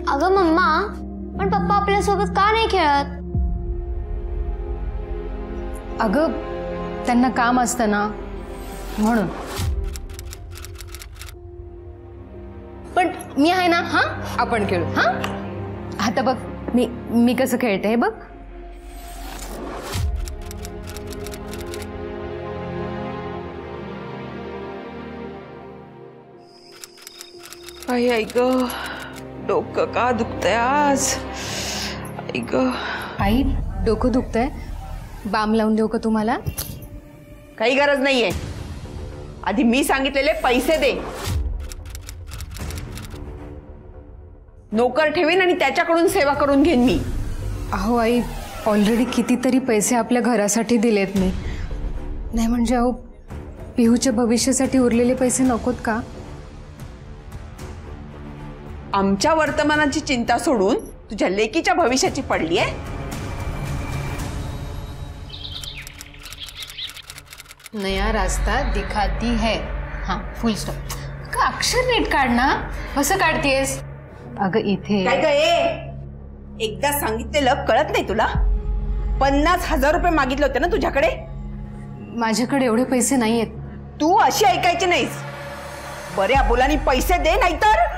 अगं मम्मा, पण पप्पा आपल्यासोबत का नाही खेळत? अगं त्यांना काम असतं ना म्हणून. पण मी आहे ना, हा आपण खेळू. हा आता बघ मी कसं खेळते हे बघ. आई आई ग, डोकं का दुखतंय आज. आई ग. आई डोकं दुखतंय, बाम लावून देऊ का तुम्हाला? काही गरज नाहीये. आधी मी सांगितलेले पैसे दे. नोकर ठेवीन आणि त्याच्याकडून सेवा करून घेईन मी. अहो आई, ऑलरेडी कितीतरी पैसे आपल्या घरासाठी दिलेत मी. नाही म्हणजे अहो, पिहूच्या भविष्यासाठी उरलेले पैसे नकोत का? आमच्या वर्तमानाची चिंता सोडून तुझ्या लेकीच्या भविष्याची पडली आहे. नया रास्ता दिखाती है. हाँ फुल स्टॉप. का अक्षर नीट काढ ना. कसं काढतेस? अगं इथे काय काय एकदा सांगितलेलं कळत नाही तुला? 50,000 रुपये मागितले होते ना तुझ्याकडे. माझ्याकडे एवढे पैसे नाही आहेत. तू अशी ऐकायची नाहीस. बऱ्या बोलानी पैसे दे, नाहीतर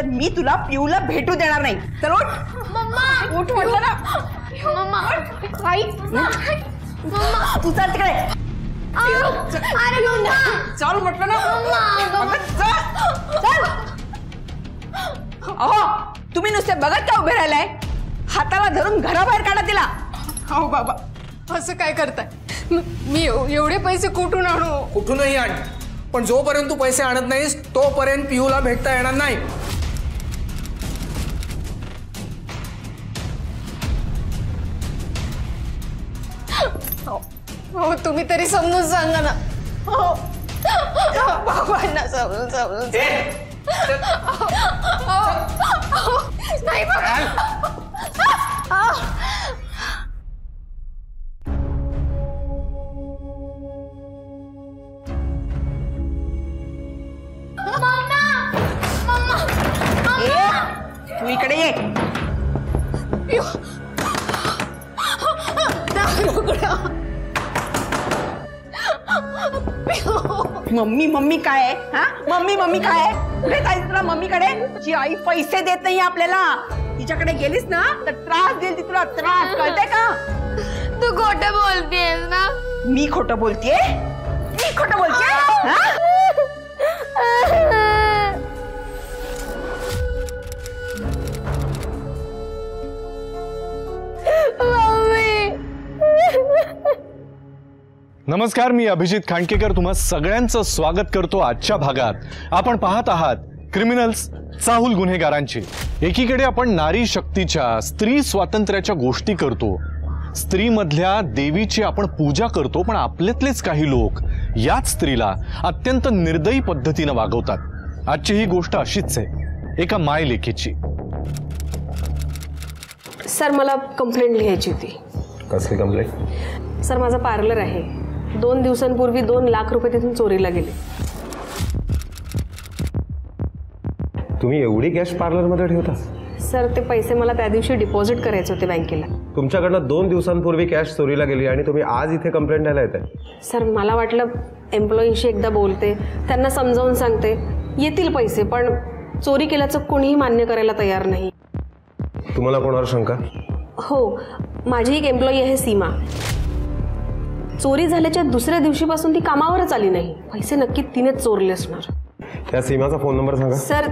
मी तुला पिऊला भेटू देणार नाही. चल उठ. मम्मा, उठ म्हटलं ना. मम्मा, आई मम्मा, तू चल तिकडे. अरे मम्मा, चल म्हटलं ना. मम्मा, चल चल. अहो तुम्ही नुसते बघत का उभे राहिलाय? हाताला धरून घराबाहेर काढा तिला. हो बाबा, असं काय करताय? मी एवढे पैसे कुठून आणू? कुठूनही आण, पण जोपर्यंत तू पैसे आणत नाहीस तोपर्यंत पिऊला भेटता येणार नाही. हो तुम्ही तरी समजून सांगा ना. हो बाबांना समजून नाही बाबा. तू इकडे ये. मम्मी मम्मी काय आहे? हा मम्मी मम्मी काय आहे? कुठे जायचं तुला मम्मीकडे? जी आई पैसे देत नाही आपल्याला. तिच्याकडे गेलीस ना तर त्रास देईल ती तुला. त्रास कळते का? तू खोटं बोलतेस ना? मी खोटं बोलतेय? मी खोटं बोलतेय? नमस्कार, मी अभिजित खांडकेकर तुम्हा सगळ्यांचं स्वागत करतो आजच्या भागात. आपण पाहत आहात क्रिमिनल्स, चाहूल गुन्हेगारांची. एकीकडे आपण नारी शक्तीच्या, स्त्री स्वातंत्र्याच्या गोष्टी करतो, स्त्रीमधल्या देवीची आपण पूजा करतो, पण आपल्यातलेच काही लोक याच स्त्रीला अत्यंत निर्दयी पद्धतीने वागवतात. आजची ही गोष्ट अशीच आहे, एका मायलेकीची. सर मला कंप्लेंट लिहायची होती. कसली कंप्लेंट? सर माझा पार्लर आहे. 2 दिवसांपूर्वी 2 लाख रुपये तिथून चोरीला गेले. तुम्ही एवढी कॅश पार्लरमध्ये ठेवता? सर ते पैसे मला त्या दिवशी डिपॉझिट करायचे होते बँकेला. तुमच्याकडनं 2 दिवसांपूर्वी कॅश चोरीला गेली आणि तुम्ही आज इथे कंप्लेंट द्यायला येताय? सर मला वाटलं एम्प्लॉईंशी एकदा बोलते, त्यांना समजावून सांगते, येतील पैसे. पण चोरी केल्याचं कोणीही मान्य करायला तयार नाही. तुम्हाला कोणावर शंका? हो, माझी एक एम्प्लॉई आहे सीमा. चोरी झाल्याच्या दुसऱ्या दिवशीपासून ती कामावरच आली नाही. पैसे नक्की तिनेच चोरले असणार. त्या सीमाचा फोन नंबर सांगा. सर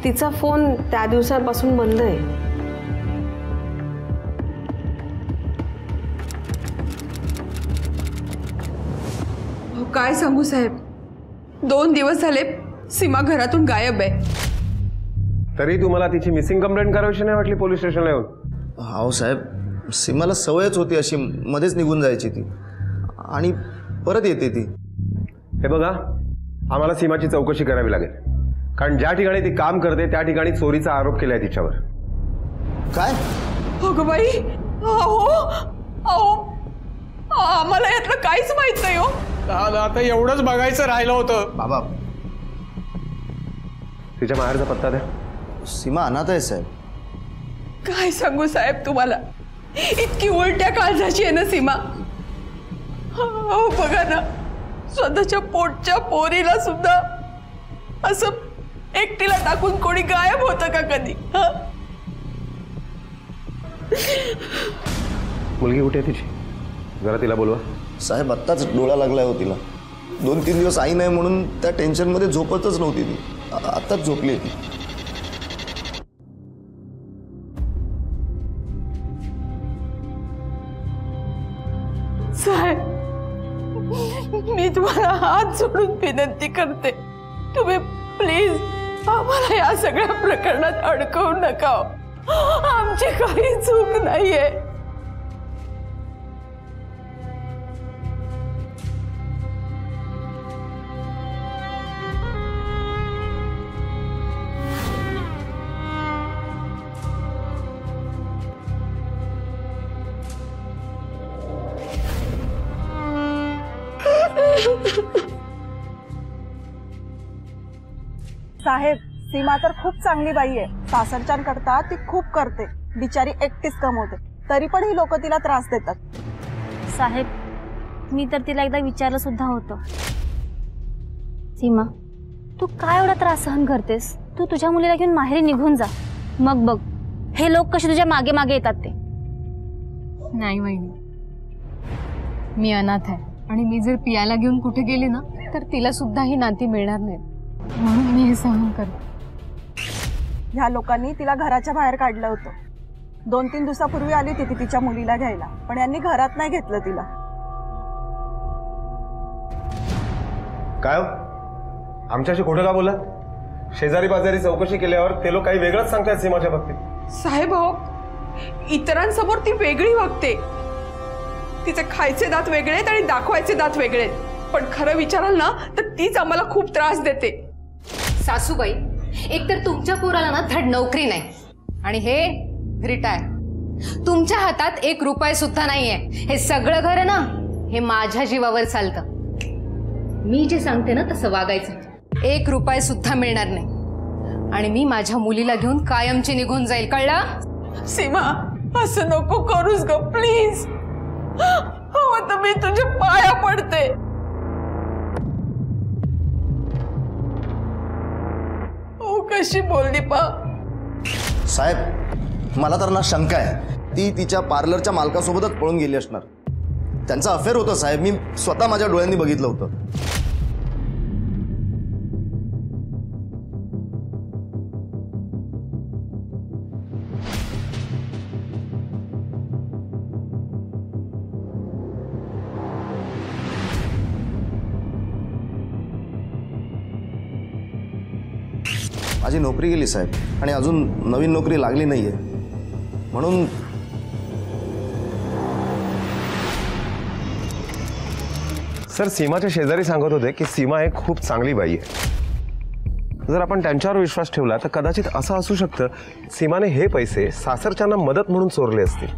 तिचा फोन त्या दिवसापासून बंद आहे. काय सांगू साहेब, 2 दिवस झाले सीमा घरातून गायब आहे. तरी तुम्हाला तिची मिसिंग कंप्लेंट करावीशी नाही वाटली पोलीस स्टेशनला येऊन? हो साहेब, सीमाला सवयच होती अशी मध्येच निघून जायची ती आणि परत येते ती. हे बघा, आम्हाला सीमाची चौकशी करावी लागेल, कारण ज्या ठिकाणी ती काम करते त्या ठिकाणी चोरीचा आरोप केलाय तिच्यावर. काय? अगं बाई, आम्हाला यातलं काहीच माहित नाही हो. आता एवढंच बघायचं राहिलं होतं. बाबा तिच्या माहेरचा पत्ता द्या. सीमा अनाथ आहे साहेब. काय सांगू साहेब तुम्हाला, इतकी उलट्या काळजाची आहे ना सीमा. हो बघा ना, स्वतःच्या पोटच्या पोरीला सुद्धा असं एकटीला टाकून कोणी गायब होतं का कधी? मुलगी कुठे आहे तिची? जरा तिला बोलवा. साहेब आत्ताच डोळा लागलाय हो तिला. 2-3 दिवस आई नाही म्हणून त्या टेन्शनमध्ये झोपतच नव्हती ती. आत्ताच झोपली ती. साहेब, मी तुम्हाला हात जोडून विनंती करते, तुम्ही प्लीज आम्हाला या सगळ्या प्रकरणात अडकवू नका. आमची काही चूक नाहीये. साहेब, सीमा तर खूप चांगली बाई आहे. सासरच्यांकरता ती खूप करते. बिचारी एकटीच कमवते, तरी पण ही लोक तिला त्रास देतात. साहेब, मी तर तिला एकदा विचारलं सुद्धा होतं, सीमा तू काय एवढा त्रास सहन करतेस? तू तुझ्या मुलीला घेऊन माहेरी निघून जा, मग बघ हे लोक कसे तुझ्या मागे मागे येतात ते. नाही वहिनी, मी अनाथ आहे आणि मी जर पियाला घेऊन कुठे गेले ना तर तिला सुद्धा ही नाती मिळणार नाहीत, म्हणून मी हे सहन करते. ह्या लोकांनी तिला घराच्या बाहेर काढलं होतं. 2-3 दिवसापूर्वी आली ती तिच्या मुलीला घ्यायला, पण यांनी घरात नाही घेतलं तिला. काय आमच्याशी खोटं का बोला? शेजारी बाजारी चौकशी केल्यावर ते लोक काही वेगळंच सांगतात सीमाच्या बाबतीत. साहेब हो, इतरांसमोर ती वेगळी वागते. तिचे खायचे दात वेगळे आहेत आणि दाखवायचे दात वेगळे आहेत, पण खरं विचाराल ना तर तीच आम्हाला खूप त्रास देते. सासूबाई, एकतर तुमच्या पोराला ना धड नोकरी नाही आणि हे रिटायर. तुमच्या हातात 1 रुपया सुद्धा नाहीये. हे सगळं घर ना हे माझ्या जीवावर चालतं. मी जे सांगते ना तसं वागायचं. 1 रुपया सुद्धा मिळणार नाही आणि मी माझ्या मुलीला घेऊन कायमची निघून जाईल, कळलं? सीमा, असं नको करूस ग प्लीज. हो तर मी तुझ्या पाया पडते. हो कशी बोलली पा. साहेब, मला तर ना शंका आहे ती तिच्या पार्लरच्या मालकासोबतच पळून गेली असणार. त्यांचं अफेअर होतं साहेब, मी स्वतः माझ्या डोळ्यांनी बघितलं होतं. माझी नोकरी गेली साहेब आणि अजून नवीन नोकरी लागली नाहीये, म्हणून सर, सीमाच्या शेजारी सांगत होते की सीमा एक खूप चांगली बाई आहे. जर आपण त्यांच्यावर विश्वास ठेवला तर कदाचित असं असू शकतं सीमाने हे पैसे सासरच्यांना मदत म्हणून चोरले असतील.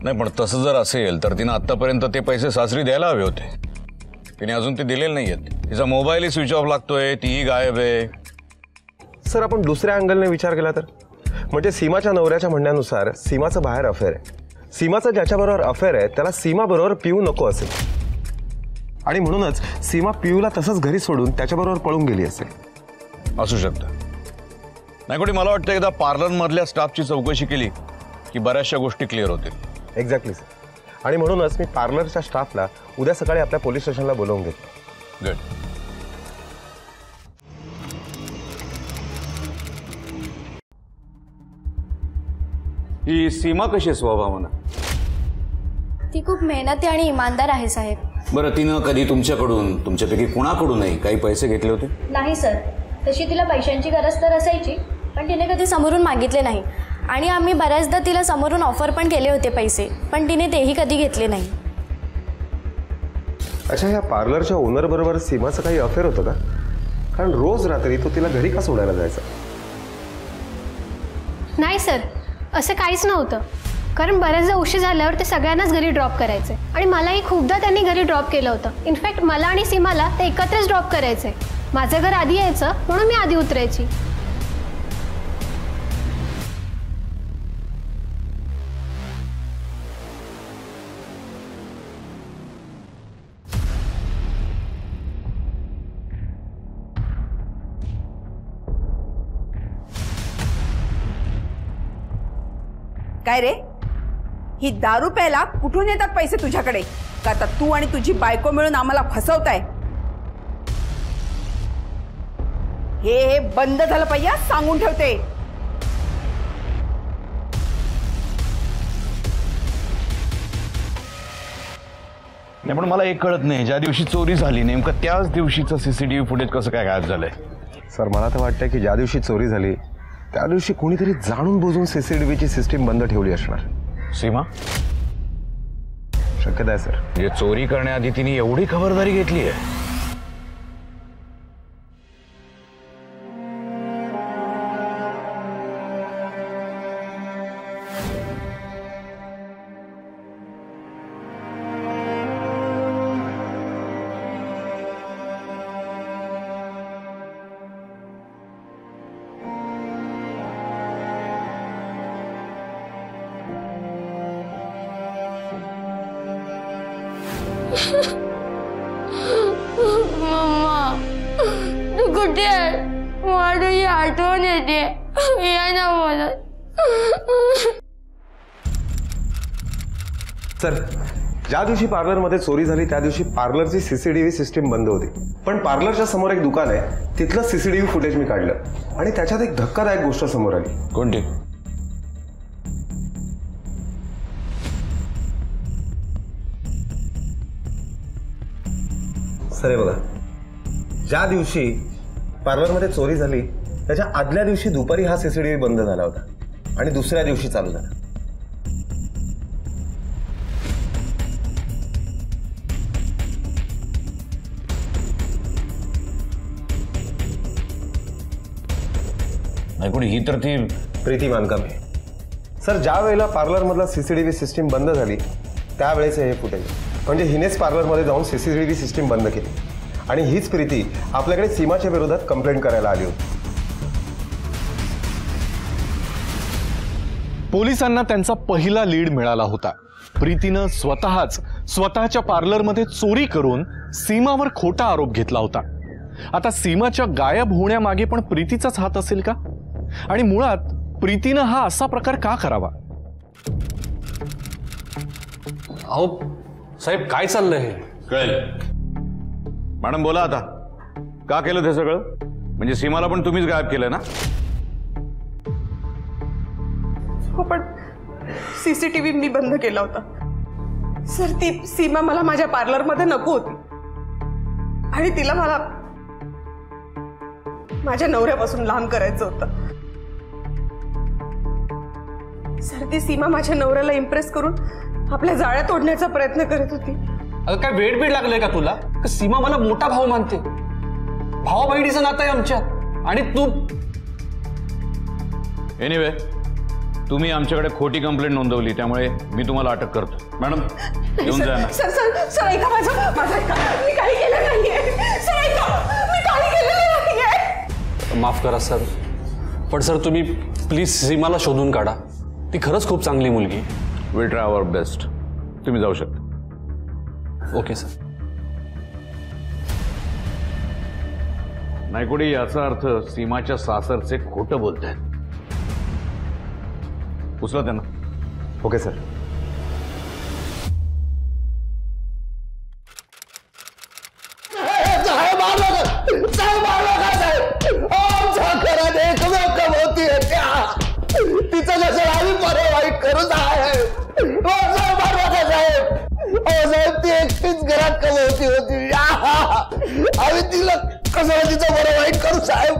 नाही, पण तसं जर असेल तर तिनं आतापर्यंत ते पैसे सासरी द्यायला हवे होते. तिने अजून ते दिलेले नाहीयेत. तिचा मोबाईलही स्विच ऑफ लागतोय, तीही गायब आहे. सर, आपण दुसऱ्या अँगलने विचार केला तर, म्हणजे सीमाच्या नवऱ्याच्या म्हणण्यानुसार सीमाचं बाहेर अफेअर आहे. सीमाचं ज्याच्याबरोबर अफेअर आहे त्याला सीमाबरोबर पिऊ नको असेल आणि म्हणूनच सीमा पिऊला तसंच घरी सोडून त्याच्याबरोबर पळून गेली असेल. असू शकतं. नाही कोणी, मला वाटतं एकदा पार्लरमधल्या स्टाफची चौकशी केली की बऱ्याचशा गोष्टी क्लिअर होतील. Exactly sir. आणि म्हणूनच मी पार्लरच्या स्टाफला उद्या सकाळी आपल्या पोलीस स्टेशनला बोलावून घेतलं. गुड. ही सीमा कशी आहे स्वभावानं? ती खूप मेहनती आणि इमानदार आहे साहेब. बरं, तिनं कधी तुमच्याकडून, तुमच्यापैकी कुणाकडूनही काही पैसे घेतले होते? नाही सर, तशी तिला पैशांची गरज तर असायची, पण तिने कधी समोरून मागितले नाही आणि आम्ही बऱ्याचदा तिला समोरून ऑफर पण केले होते पैसे, पण तिने तेही कधी घेतले नाही. अच्छा, ह्या पार्लरच्या ओनर बरोबर सीमाचं काही अफेअर होतं का? कारण रोज रात्री तो तिला घरी का सोडायला जायचा? नाही सर, असं काहीच नव्हतं. कारण बऱ्याचदा उशीर झाल्यावर ते सगळ्यांनाच घरी ड्रॉप करायचे आणि मलाही खूपदा त्यांनी घरी ड्रॉप केलं होतं. इनफॅक्ट मला आणि सीमाला ते एकत्रच ड्रॉप करायचे. माझं घर आधी यायचं म्हणून मी आधी उतरायची. काय रे, ही दारू प्यायला कुठून येतात पैसे तुझ्याकडे? का आता तू आणि तुझी बायको मिळून आम्हाला फसवताय? हे बंद झालं पाहिजे, सांगून ठेवते. नाही, पण मला एक कळत नाही, ज्या दिवशी चोरी झाली नेमकं त्याच दिवशीचं सीसीटीव्ही फुटेज कसं काय गायब झालंय? सर मला तर वाटतंय की ज्या दिवशी चोरी झाली त्या दिवशी कोणीतरी जाणून बुजून सीसीटीव्हीची सिस्टीम बंद ठेवली असणार. सीमा, शक्यता आहे सर. म्हणजे चोरी करण्याआधी तिने एवढी खबरदारी घेतली आहे? मम्मा, तू कुठे आहे? मला तुझी आठवण येते. या ना बोलत. सर, ज्या दिवशी पार्लरमध्ये चोरी झाली त्या दिवशी पार्लरची सीसीटीव्ही सिस्टीम बंद होती, पण पार्लरच्या समोर एक दुकान आहे, तिथलं सीसीटीव्ही फुटेज मी काढलं आणि त्याच्यात एक धक्कादायक गोष्ट समोर आली. कोणती? सर हे बघा, ज्या दिवशी पार्लरमध्ये चोरी झाली त्याच्या आदल्या दिवशी दुपारी हा सीसीटीव्ही बंद झाला होता आणि दुसऱ्या दिवशी चालू झाला. नाही, कोणी ही तर ती प्रीती मानकामे. सर, ज्या वेळेला पार्लरमधला सीसीटीव्ही सिस्टीम बंद झाली त्यावेळेस हे फुटेज, म्हणजे हिनेच पार्लरमध्ये जाऊन सीसीटीव्ही सिस्टीम बंद केली आणि हीच प्रीती आपल्याकडे सीमाच्या विरोधात कंप्लेंट करायला आली होती. पोलिसांना त्यांचा पहिला लीड मिळाला होता. प्रीतीनं स्वतःच्या पार्लरमध्ये चोरी करून सीमावर खोटा आरोप घेतला होता. आता सीमाच्या गायब होण्यामागे पण प्रीतीचाच हात असेल का? आणि मुळात प्रीतीनं हा असा प्रकार का करावा? अहो साहेब, काय चाललंय हे? कळेल. मॅडम बोला आता, का केलं ते सगळं? म्हणजे सीमाला पण तुम्हीच गायब केलं ना? हो, पण सीसीटीव्ही मी बंद केला होता. सर, ती सीमा मला माझ्या पार्लरमध्ये नको होती आणि तिला मला माझ्या नवऱ्यापासून लांब करायचं होतं. सर, ती सीमा माझ्या नवऱ्याला इम्प्रेस करून आपल्या जाळ्या तोडण्याचा प्रयत्न करत होती. अगं काय वेट बीड लागलंय का तुला? सीमा मला मोठा भाऊ मानते, भावा बहिणीचं नातं आहे आमच्यात. आणि तू एनिवे, तुम्ही आमच्याकडे खोटी कंप्लेंट नोंदवली त्यामुळे मी तुम्हाला अटक करतो. मॅडम येऊन जा ना. सर सर सर ऐका, माझं ऐका, मी काही केलं नाहीये. सर ऐका, मी काही केलेलं नाहीये. माफ करा सर, पण सर तुम्ही प्लीज सीमाला शोधून काढा. ती खरंच खूप चांगली मुलगी. Will try our best. तुम्ही जाऊ शकता. Okay sir. नायकोडी, याचा अर्थ सीमाच्या सासरचे खोटं बोलतायत. उचला त्यांना. Okay sir. तिचं जसं आम्ही बरं वाईट करून आहे. साहेब, ती एकटीच घरात कमवती होती. आम्ही तिला कसं तिचं बरं वाईट करू साहेब?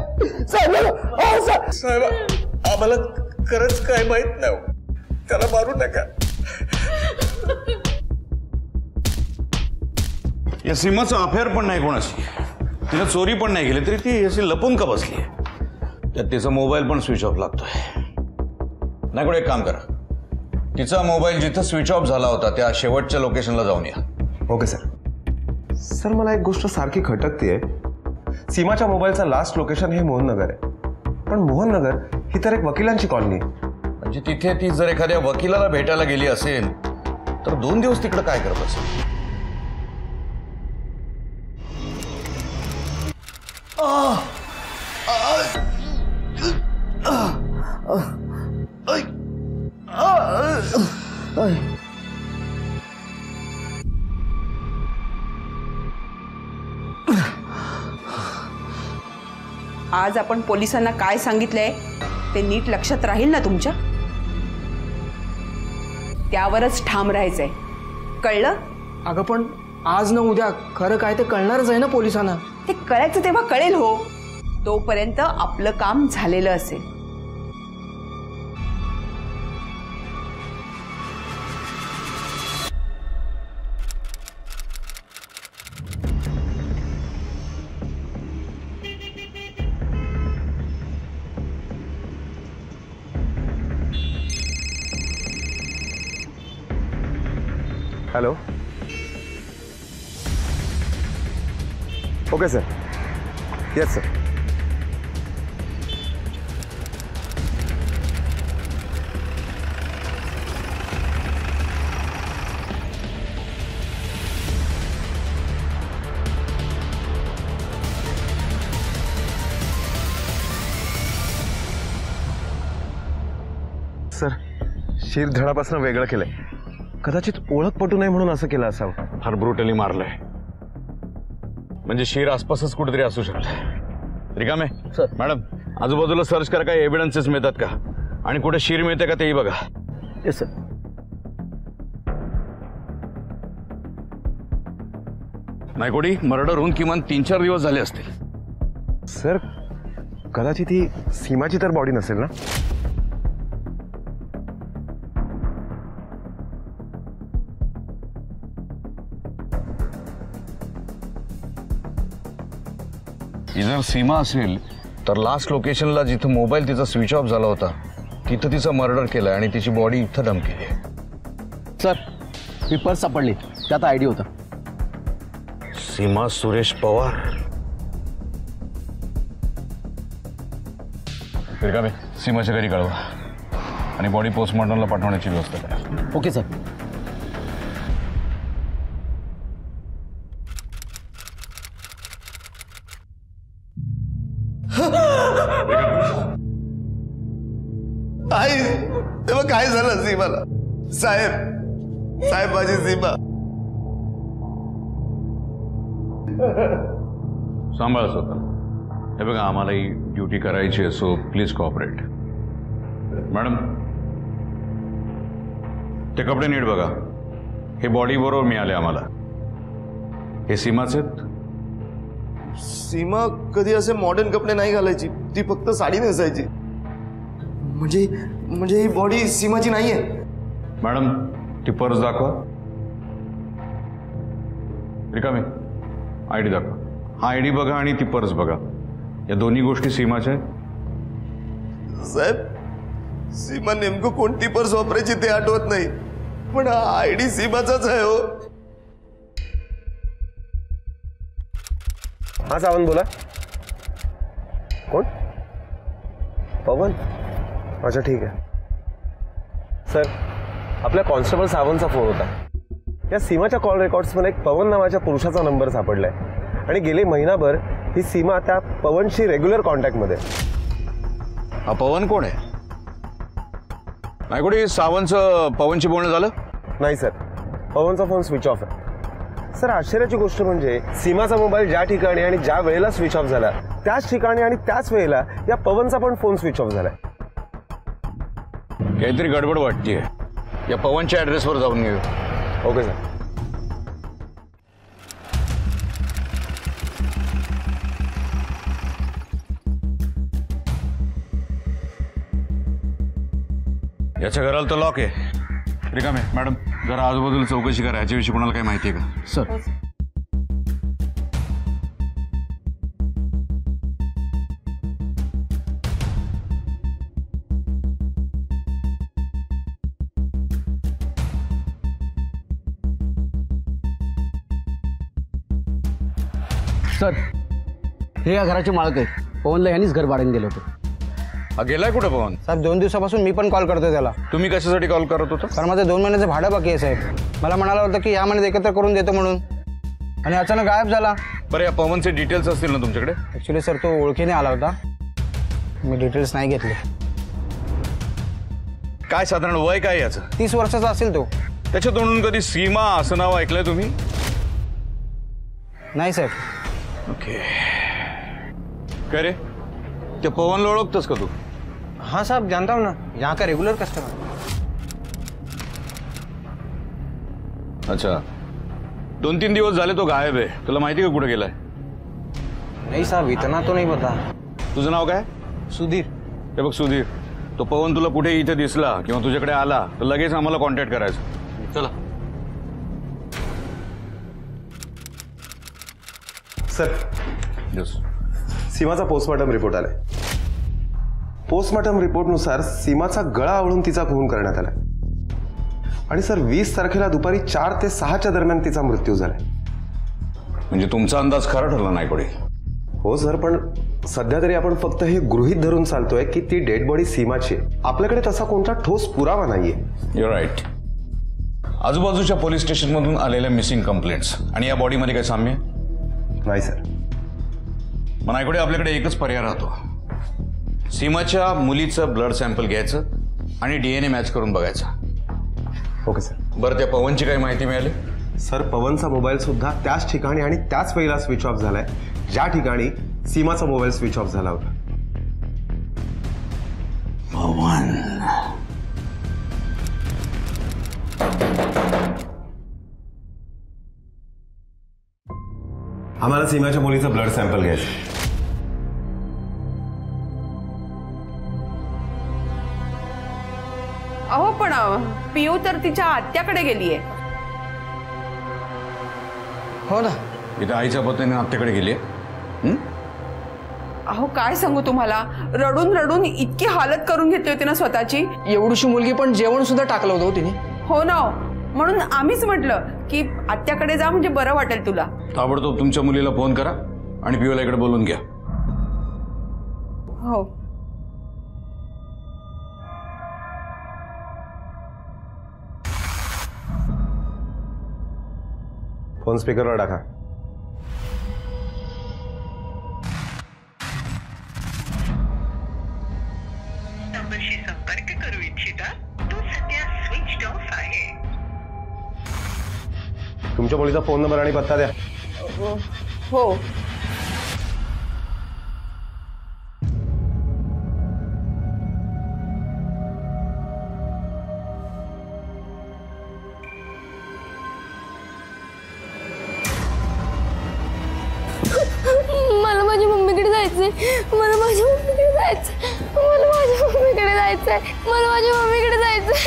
साहेब, आम्हाला खरंच काय माहित नाही. त्याला मारू नका. या सीमाचं अफेअर पण नाही कोणाशी, तिला चोरी पण नाही केली, तरी ती अशी लपून का बसली? त्यात तिचा मोबाईल पण स्विच ऑफ लागतोय. नाही, एक काम करा, तिचा मोबाईल जिथं स्विच ऑफ झाला होता त्या शेवटच्या लोकेशनला जाऊन या. Okay sir. सर, मला एक गोष्ट सारखी खटकतीये. सीमाच्या मोबाईलचं लास्ट लोकेशन हे मोहननगर आहे, पण मोहननगर ही तर एक वकिलांची कॉलनी आहे. म्हणजे तिथे ती जर एखाद्या वकिलाला भेटायला गेली असेल तर 2 दिवस तिकडे काय करत असेल? आज आपण पोलिसांना काय सांगितलंय ते नीट लक्षात राहील ना तुमच्या? त्यावरच ठाम राहायचंय, कळलं? अगं पण आज न उद्या खरं काय ते कळणारच आहे ना पोलिसांना. ते कळायचं तेव्हा कळेल हो, तोपर्यंत आपलं काम झालेलं असेल. Hello, okay sir. Yes sir. Sir, शीर धडापासून वेगळं केलंय. कदाचित ओळख पटू नये म्हणून असं केलं असावं. फार ब्रुटली मारलंय. म्हणजे शीर आसपासच कुठेतरी असू शकतं. रिकामे सर, मॅडम आजूबाजूला सर्च करा, काही एव्हिडन्सेस मिळतात का आणि कुठे शीर मिळते का तेही बघा. Yes sir. नायकोडी मर्डर होऊन किमान 3-4 दिवस झाले असतील. सर, कदाचित ही सीमाची तर बॉडी नसेल ना? ही जर सीमा असेल तर लास्ट लोकेशनला जिथं मोबाईल तिचा स्विच ऑफ झाला होता तिथं तिचा मर्डर केलाय आणि तिची बॉडी इथं डंप केली. सर, ही पर्स सापडली, त्यात आयडी होता. सीमा सुरेश पवार. रिकामे सीमाच्या घरी कळवा आणि बॉडी पोस्टमॉर्टमला पाठवण्याची व्यवस्था करा. Okay sir. आई, तेव्हा काय झालं सीमाला? साहेब, साहेब माझी सीमा. सांभाळा स्वतः. हे बघा, आम्हालाही ड्युटी करायची आहे, सो प्लीज कॉपरेट. मॅडम ते कपडे नीट बघा. हे बॉडी बरोबर मिळाले आम्हाला. हे सीमाचे आहेत. सीमा कधी असे मॉडर्न कपडे नाही घालायची, ती फक्त साडी नेसायची. म्हणजे ही बॉडी सीमाची नाहीये. मॅडम ती पर्स दाखवा. रिकामे आयडी दाखवा. हा आयडी बघा आणि ती पर्स बघा. या दोन्ही गोष्टी सीमाच्या आहेत. साहेब, सीमा नेमकं कोणती पर्स वापरायची ते आठवत नाही, पण हा आयडी सीमाचाच आहे हो. हा सावंत बोला. कोण? पवन. अच्छा ठीक आहे. सर, आपल्या कॉन्स्टेबल सावंतचा फोन होता. या सीमाच्या कॉल रेकॉर्ड्समध्ये एक पवन नावाच्या पुरुषाचा नंबर सापडलाय आणि गेले महिनाभर ही सीमा त्या पवनशी रेग्युलर कॉन्टॅक्टमध्ये. हा पवन कोण आहे? नाही कुठे सावंतचं पवनशी बोलणं झालं? नाही सर, पवनचा फोन स्विच ऑफ आहे. सर, आश्चर्याची गोष्ट म्हणजे सीमाचा मोबाईल ज्या ठिकाणी आणि ज्या वेळेला स्विच ऑफ झाला त्याच ठिकाणी आणि त्याच वेळेला या पवनचा पण फोन स्विच ऑफ झालाय. काहीतरी गडबड वाटतेय. या पवनच्या ऍड्रेसवर जाऊन घेऊ. Okay sir. याच्या घराला तर लॉक आहे. रिकामे मॅडम जरा आजूबाजूला चौकशी करा. याच्याविषयी कोणाला काही माहिती आहे का? सर. सर, हे या घराचे मालक आहेत. पवनला यांनीच घर भाड्याने दिलं होतं. हा गेलाय कुठे पवन? साहेब 2 दिवसापासून मी पण कॉल करतोय त्याला. तुम्ही कशासाठी कॉल करत होता? कारण माझं 2 महिन्याचं भाडं बाकी आहे साहेब. मला म्हणाला होतं की या महिन्यात एकत्र करून देतो म्हणून, आणि अचानक गायब झाला. बरं, या पवनचे डिटेल्स असतील ना तुमच्याकडे? ऍक्च्युली सर तो ओळखीने आला होता, मी डिटेल्स नाही घेतले. काय साधारण वय काय याचं? 30 वर्षाचा असेल तो. त्याच्या तोंडून कधी सीमा असं नाव ऐकलंय तुम्ही? नाही साहेब. ओके. काय रे, त्या पवनला ओळखतोस का तू? हाँ साहब, जानता हूँ ना, यहाँ का रेगुलर कस्टमर। अच्छा, 2-3 दिवस झाले तो गायब आहे. तुला माहिती का कुठे गेलाय? नहीं साहब, इतना तो नहीं पता. तुझं नाव काय? सुधीर. हे बघ सुधीर, तो पवन तुला कुठे इथे दिसला किंवा तुझ्याकडे आला तर लगेच आम्हाला कॉन्टॅक्ट करायचं. चला. सर, सीमाचा पोस्टमॉर्टम रिपोर्ट आलाय. पोस्टमॉर्टम रिपोर्टनुसार सीमाचा गळा आवळून तिचा खून करण्यात आलाय. आणि सर 20 तारखेला दुपारी 4 ते 6च्या दरम्यान तिचा मृत्यू झालाय. म्हणजे तुमचा अंदाज खरा ठरला नाही कोणी? हो सर, पण सध्या तरी आपण फक्त हे गृहीत धरून चालतोय की ती डेड बॉडी सीमाची. आपल्याकडे तसा कोणता ठोस पुरावा नाहीये. You right. आजूबाजूच्या पोलीस स्टेशन मधून आलेल्या मिसिंग कंप्लेंट्स आणि या बॉडीमध्ये काही साम्य नाही सर. मग नायकडे आपल्याकडे एकच पर्याय राहतो. सीमाच्या मुलीचं ब्लड सॅम्पल घ्यायचं आणि DNA मॅच करून बघायचं. Okay sir. बरं, त्या पवनची काही माहिती मिळाली? सर, पवनचा मोबाईल सुद्धा त्याच ठिकाणी आणि त्याच वेळेला स्विच ऑफ झालाय ज्या ठिकाणी सीमाचा मोबाईल स्विच ऑफ झाला होता. पवन. आम्हाला सीमाच्या मुलीचं ब्लड सॅम्पल घ्यायचं. अहो पण पियू तर तिच्या आत्याकडे गेलीये. हो ना. इथे आईच्या पत्नीने आत्याकडे गेली. अहो काय सांगू तुम्हाला, रडून रडून इतकी हालत करून घेतली होती ना स्वतःची. एवढीशी मुलगी पण जेवण सुद्धा टाकलं होतं तिने. हो ना, म्हणून आम्हीच म्हटलं की आत्याकडे जा म्हणजे बरं वाटेल तुला. ताबडतोब तुमच्या मुलीला फोन करा आणि पियूला इकडे बोलून घ्या. हो. फोन स्पीकरवर टाका. नंबरशी संपर्क करू इच्छिता तो सध्या स्विच ऑफ आहे. तुमच्या मुलीचा फोन नंबर आणि पत्ता द्या. हो. मला माझ्या मम्मीकडे जायचंय. मला माझ्या मम्मीकडे जायचंय. मला माझ्या मम्मीकडे जायचंय. मला माझ्या मम्मीकडे जायचंय.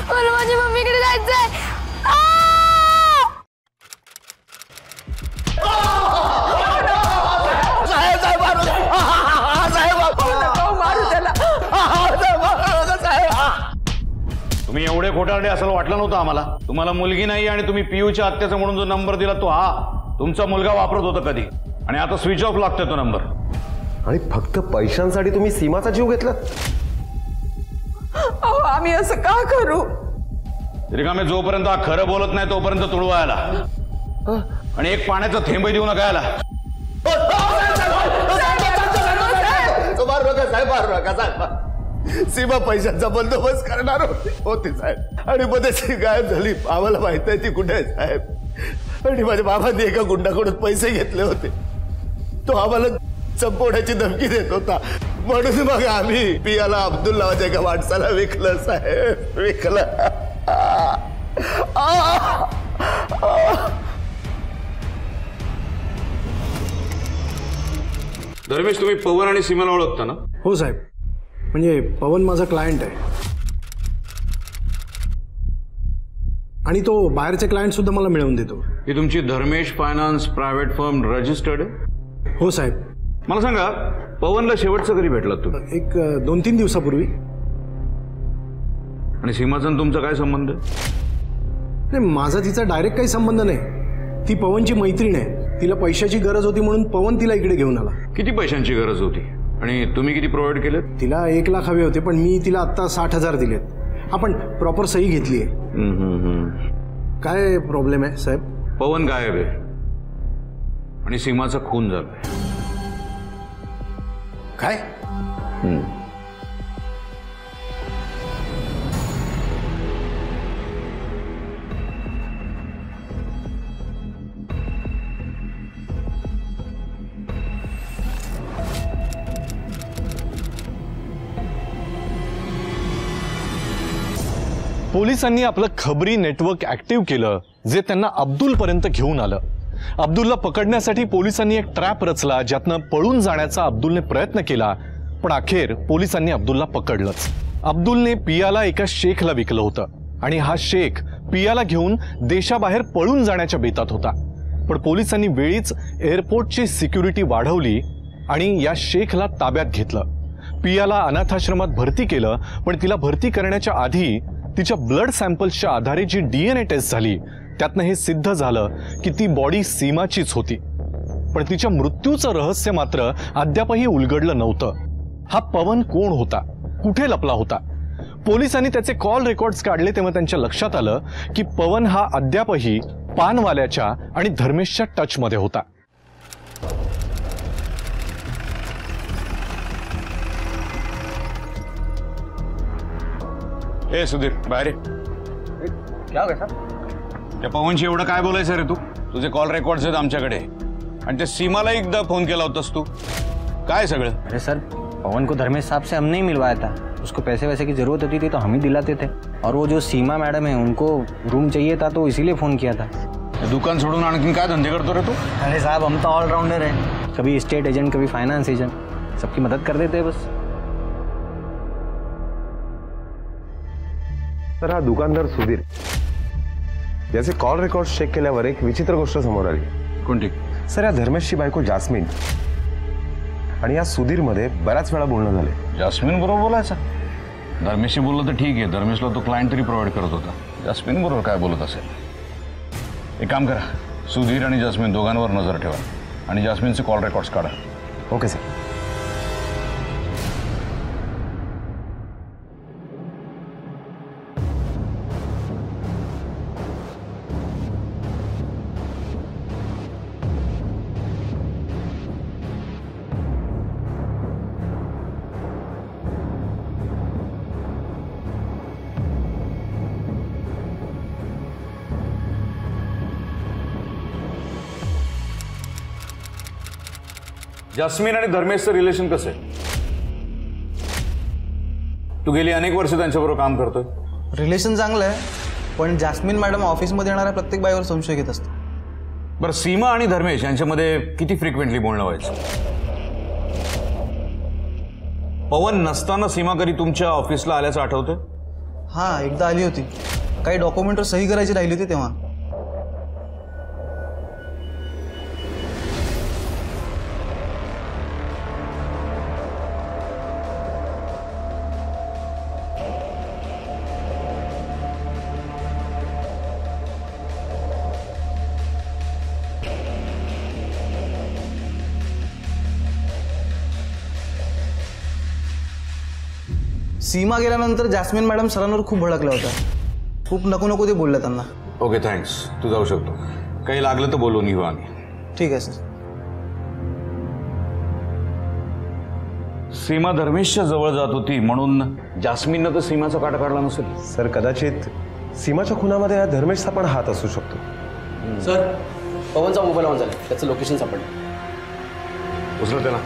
मला माझ्या मम्मीकडे जायचंय. तुम्ही एवढे खोटारडे असं वाटलं नव्हतं आम्हाला. तुम्हाला मुलगी नाही आणि तुम्ही पियूच्या आत्याचा म्हणून जो नंबर दिला तो हा तुमचा मुलगा वापरत होता कधी, आणि आता स्विच ऑफ लागतोय तो नंबर. आणि फक्त पैशांसाठी तुम्ही सीमाचा जीव घेतला. अहो आम्ही असं का करू? रिकामे जोपर्यंत हा खरं बोलत नाही तोपर्यंत तुडवायला आणि एक पाण्याचा थेंबही देऊ नका याला. सीमा पैशांचा बंदोबस्त करणार होती साहेब, आणि मध्येच गायब झाली. आम्हाला माहित आहे ती कुठे आहे साहेब. आणि माझ्या बाबांनी एका गुंडाकडून पैसे घेतले होते. तो आम्हाला संपवण्याची धमकी देत होता. म्हणून मग आम्ही पियाला अब्दुल नावाच्या एका माणसाला विकलं साहेब, विकलं. धर्मेश, तुम्ही पवन आणि सीमाला ओळखता ना? हो साहेब, म्हणजे पवन माझा क्लायंट आहे आणि तो बाहेरचे क्लायंट सुद्धा मला मिळवून देतो. ही तुमची Dharmesh finance private firm registered आहे? हो साहेब. मला सांगा, पवनला शेवटचं कधी भेटलात तुम्ही? एक 2-3 दिवसापूर्वी. आणि सीमाचा तुमचा काय संबंध? नाही, माझा तिचा डायरेक्ट काही संबंध नाही. ती पवनची मैत्रीण आहे. तिला पैशाची गरज होती म्हणून पवन तिला इकडे घेऊन आला. किती पैशांची गरज होती आणि तुम्ही किती प्रोव्हाइड केले? तिला 1 लाख हवे होते, पण मी तिला आता 60,000 दिलेत. आपण प्रॉपर सही घेतली आहे. काय प्रॉब्लेम आहे साहेब? पवन गायब आहे आणि सीमाचा खून झालाय. काय? पोलिसांनी आपलं खबरी नेटवर्क ऍक्टिव्ह केलं, जे त्यांना अब्दुलपर्यंत घेऊन आलं. अब्दुलला पकडण्यासाठी पोलिसांनी एक ट्रॅप रचला, ज्यातनं पळून जाण्याचा अब्दुलने प्रयत्न केला, पण अखेर पोलिसांनी अब्दुलला पकडलंच. अब्दुलने पियाला एका शेखला विकलं होतं आणि हा शेख पियाला घेऊन देशाबाहेर पळून जाण्याच्या बेतात होता. पण पोलिसांनी वेळीच एअरपोर्टची सिक्युरिटी वाढवली आणि या शेखला ताब्यात घेतलं. पियाला अनाथाश्रमात भरती केलं, पण तिला भरती करण्याच्या आधी तिच्या ब्लड सॅम्पल्सच्या आधारे जी DNA टेस्ट झाली, त्यातनं हे सिद्ध झालं की ती बॉडी सीमाचीच होती. पण तिच्या मृत्यूचं रहस्य मात्र अद्यापही उलगडलं नव्हतं. हा पवन कोण होता, कुठे लपला होता? पोलिसांनी त्याचे कॉल रेकॉर्ड्स काढले तेव्हा त्यांच्या लक्षात आलं की पवन हा अद्यापही पानवाल्याच्या आणि धर्मेशच्या टचमध्ये होता. ए सुधीर, बाहेर क्या हो गया साहब? त्या पवनशी एवढं काय बोलायचं रे तू? तुझे कॉल रेकॉर्ड्स आहेत आमच्याकडे, आणि त्या सीमाला एकदा फोन केला होतास तू. काय सगळं? अरे सर, पवन को धर्मेश साहब से हमने ही मिलवाया था. उसको पैसे वैसे की जरूरत होती थी तो हम ही दिलाते थे. और वो जो सीमा मैडम है, उनको रूम चाहिए था तो इसीलिए फोन किया था. दुकान सोडून आणखीन काय धंधे करतो रे तू? अरे साहब, हम तो ऑलराउंडर हैं. कभी स्टेट एजेंट, कभी फाइनेंस एजेंट, सबकी मदद कर देते हैं बस. तर हा दुकानदार सुधीर याचे कॉल रेकॉर्ड चेक केल्यावर एक विचित्र गोष्ट समोर आली. कोणती? सर, या धर्मेशची बायको जास्मिन आणि या सुधीरमध्ये बऱ्याच वेळा बोलणं झाले. जास्मिन बरोबर बोलायचा? धर्मेशशी बोललं तर ठीक आहे, धर्मेशला तो क्लायंट तरी प्रोव्हाइड करत होता. जास्मिन बरोबर काय बोलत असेल? एक काम करा, सुधीर आणि जास्मिन दोघांवर नजर ठेवा आणि जास्मिनचे कॉल रेकॉर्ड्स काढा. Okay sir. जास्मिन आणि धर्मेशचं रिलेशन कसं आहे? तू गेली अनेक वर्ष त्यांच्याबरोबर काम करतोय. रिलेशन चांगलं आहे, पण जास्मिन मॅडम ऑफिसमध्ये येणाऱ्या प्रत्येक बाईवर संशय घेत असतात. बरं, सीमा आणि धर्मेश यांच्यामध्ये किती फ्रिक्वेंटली बोलणं व्हायचं? पवन नसताना सीमा कधी तुमच्या ऑफिसला आल्याचं आठवतंय? हां, एकदा आली होती. काही डॉक्युमेंटवर सही करायची राहिली होती तेव्हा. सीमा गेल्यानंतर जास्मिन मॅडम सरांवर खूप भडकल्या होत्या. खूप नको नको ते बोलल्या त्यांना. Okay, thanks. तू जाऊ शकतो. काही लागलं तर बोलून घेऊ आम्ही. ठीक आहे सर. सीमा धर्मेशच्या जवळ जात होती म्हणून जास्मिननं तर सीमाचा काटा काढला नसेल. सर, कदाचित सीमाच्या खुनामध्ये या धर्मेशचा पण हात असू शकतो. सर, पवनचा मोबाईल ऑन झाला, त्याचं लोकेशन सापडलं. उचलते ना.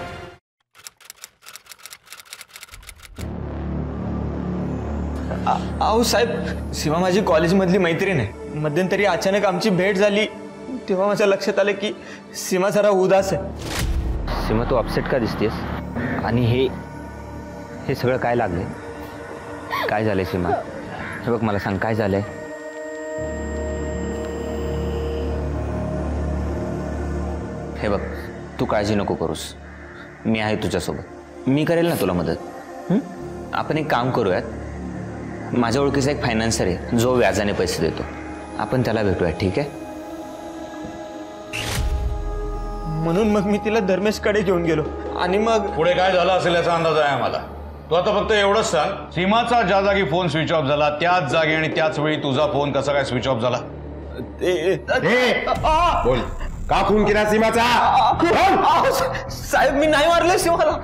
अहो साहेब, सीमा माझी कॉलेजमधली मैत्रीण आहे. मध्यंतरी अचानक आमची भेट झाली तेव्हा माझ्या लक्षात आलं की सीमा जरा उदास आहे. सीमा, तू अपसेट का दिसतेस? आणि हे सगळं काय लागले? काय झालंय सीमा? हे बघ, मला सांग, काय झालंय? हे बघ, तू काळजी नको करूस. मी आहे तुझ्यासोबत. मी करेल ना तुला मदत. आपण एक काम करूयात. माझ्या ओळखीचा एक फायनान्सर आहे जो व्याजाने पैसे देतो. आपण त्याला भेटूया, ठीक आहे? म्हणून मग मी तिला धर्मेशकडे घेऊन गेलो आणि मग पुढे काय झालं असेल याचा अंदाज आहे आम्हाला. तू आता फक्त एवढंच सांग, सीमाचा ज्या जागी फोन स्विच ऑफ झाला त्याच जागी आणि त्याच वेळी तुझा फोन कसा काय स्विच ऑफ झाला? बोल, का खून केला सीमाचा? साहेब, मी नाही मारलं सीमाला.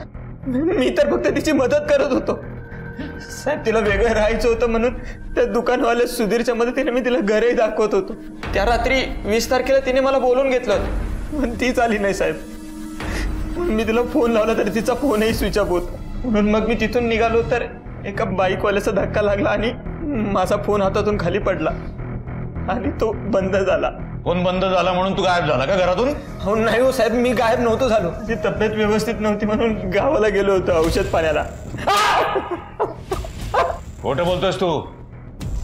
मी तर फक्त तिची मदत करत होतो. साहेब, तिला वेगळं राहायचं होतं म्हणून त्या दुकानवाल्या सुधीरच्या मदतीने मी तिला घरही दाखवत होतो. त्या रात्री 20 तारखेला तिने मला बोलून घेतलं होतं, पण तीच आली नाही साहेब. मी तिला फोन लावला तरी तिचा फोनही स्विच ऑफ होता. म्हणून मग मी तिथून निघालो तर एका बाईकवाल्याचा धक्का लागला आणि माझा फोन हातातून खाली पडला आणि तो बंद झाला. फोन बंद झाला म्हणून तू गायब झाला का घरातून? हो नाही हो साहेब, मी गायब नव्हतो झालो. ती तब्येत व्यवस्थित नव्हती म्हणून गावाला गेलो होतो औषध पाण्याला. खोटं बोलतोयस तू?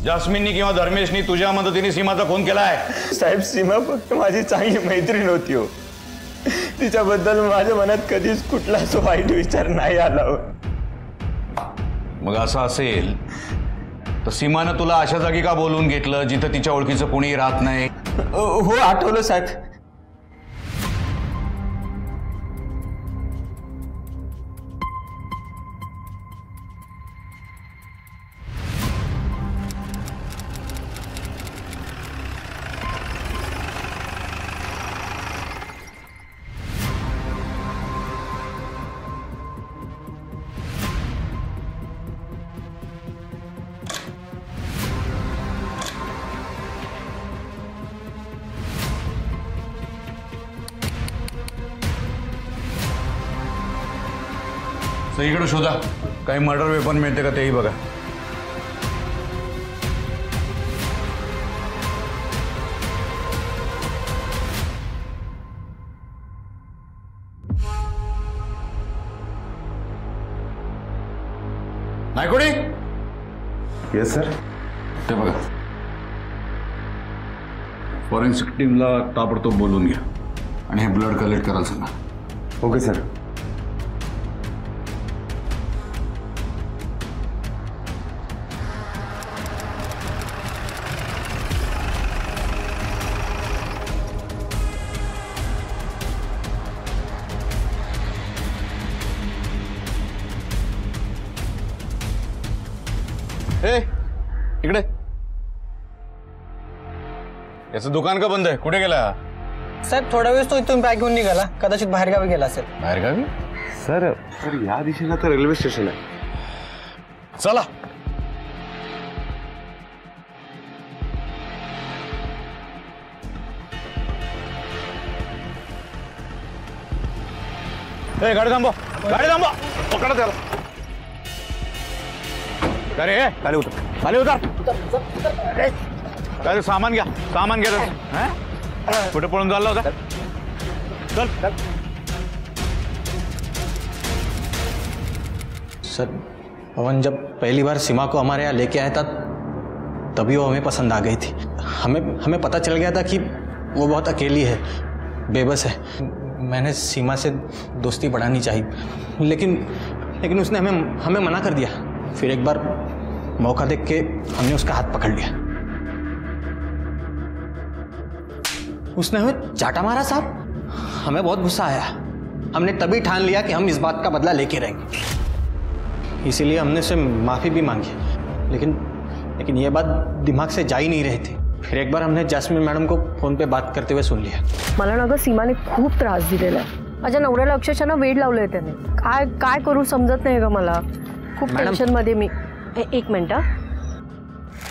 जास्मिननी किंवा धर्मेशनी तुझ्या मदतीने सीमाचा फोन केलाय? साहेब, सीमा फक्त माझी चांगली मैत्रीण होती हो. तिच्याबद्दल माझ्या मनात कधीच कुठलाच वाईट विचार नाही आला हो. मग असं असेल तर सीमानं तुला अशा जागी का बोलवून घेतलं जिथं तिच्या ओळखीचं कोणी राहत नाही? हो आठवलं साहेब. सगळीकडे शोधा, काही मर्डर वेपन मिळते का तेही बघा. नाही कोणी? Yes sir. ते बघा, फॉरेन्सिक टीमला ताबडतोब बोलवून घ्या आणि हे ब्लड कलेक्ट करायला सांगा. Okay sir. इकडे. याचं दुकान का बंद आहे? कुठे गेला? साहेब थोडा वेळ तो इथून बॅग घेऊन निघाला, कदाचित बाहेरगावी गेला असेल. बाहेरगावी? सर सर या दिशेला तर रेल्वे स्टेशन आहे. चला. गाडी थांबव, गाडी थांबव. पकडा त्याला. अरे खाली उतर, खाली उतर. काय सामान घ्या, सामान घ्या. कुठे पळून चालला होता? चल. सर पवन जब पहली बार सीमा को हमारे यहाँ लेके आया था तभी वो हमें पसंद आ गई थी. हमें पता चल गया था कि वो बहुत अकेली है, बेबस है. मैंने सीमा से दोस्ती बढ़ानी चाहिए लेकिन उसने हमें मना कर दिया. फिर एक बार मौका देख के हमने उसका हाथ पकड़ लिया. उसने हमें चाटा मारा साहब. हमें बहुत गुस्सा आया. हमने तभी ठान लिया कि हम इस बात का बदला लेके रहेंगे. इसीलिए हमने उससे माफी भी मांगी. लेकिन ये बात दिमाग से जा ही नहीं रही थी. फिर एक बार हमने जास्मिन मैडम को फोन पे बात करते हुए सुन लिया. मला ना ग सीमाने खूप त्रास दिलेला आहे. माझ्या नवऱ्याला अक्षरशः वेड लावलंय त्याने. काय करू समजत नाही ग मला. खूप टेंशन मध्ये मी. एक मिनट.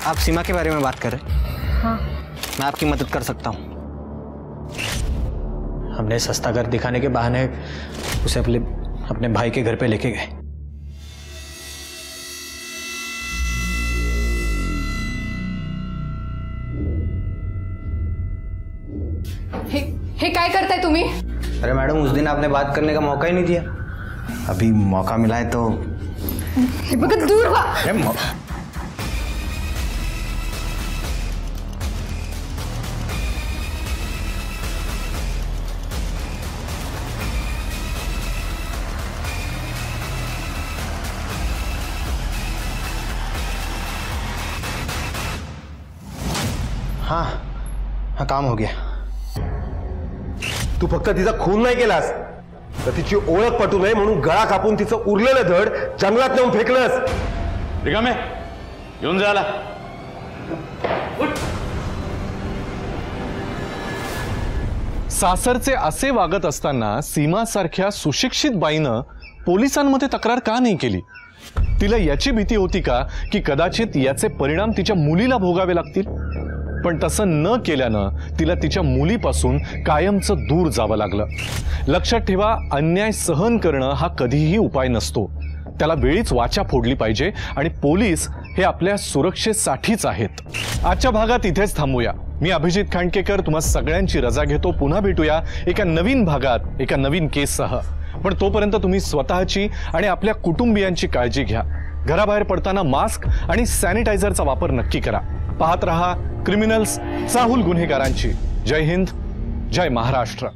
आप सीमा के बारे में बात कर रहे? हाँ. मैं आपकी मदद कर सकता हूँ. हमने सस्ता घर दिखाने के बहाने उसे अपने भाई के घर पे लेके गए. हे काय करताय तुम्ही? अरे मैडम, उस दिन आपने बात करने का मौका ही नहीं दिया. अभी मौका मिला है तो हे बघा, दूर व्हा. हाँ, काम हो गया. तू फक्त तिचा खून नाही केलास तर तिची ओळख पटू नये म्हणून गळा कापून तिचं उरलेलं धड जंगलात नेऊन फेकलंस. रिकामे येऊन जायला. सासरचे असे वागत असताना सीमासारख्या सुशिक्षित बाईनं पोलिसांमध्ये तक्रार का नाही केली? तिला याची भीती होती का की कदाचित याचे परिणाम तिच्या मुलीला भोगावे लागतील? पण तसं न केल्यानं तिला तिच्या मुलीपासून कायमचं दूर जावं लागलं. लक्षात ठेवा, अन्याय सहन करणं हा कधीही उपाय नसतो. त्याला वेळीच वाचा फोडली पाहिजे आणि पोलीस हे आपल्या सुरक्षेसाठीच आहेत. आजच्या भागात इथेच थांबूया. मी अभिजित खांडकेकर तुम्हा सगळ्यांची रजा घेतो. पुन्हा भेटूया एका नवीन भागात एका नवीन केससह. पण तोपर्यंत तुम्ही स्वतःची आणि आपल्या कुटुंबियांची काळजी घ्या. घराबाहेर पडताना मास्क आणि सॅनिटायझरचा वापर नक्की करा. पाहत रहा क्रिमिनल्स चाहूल गुन्हेगारांची. जय हिंद, जय महाराष्ट्र.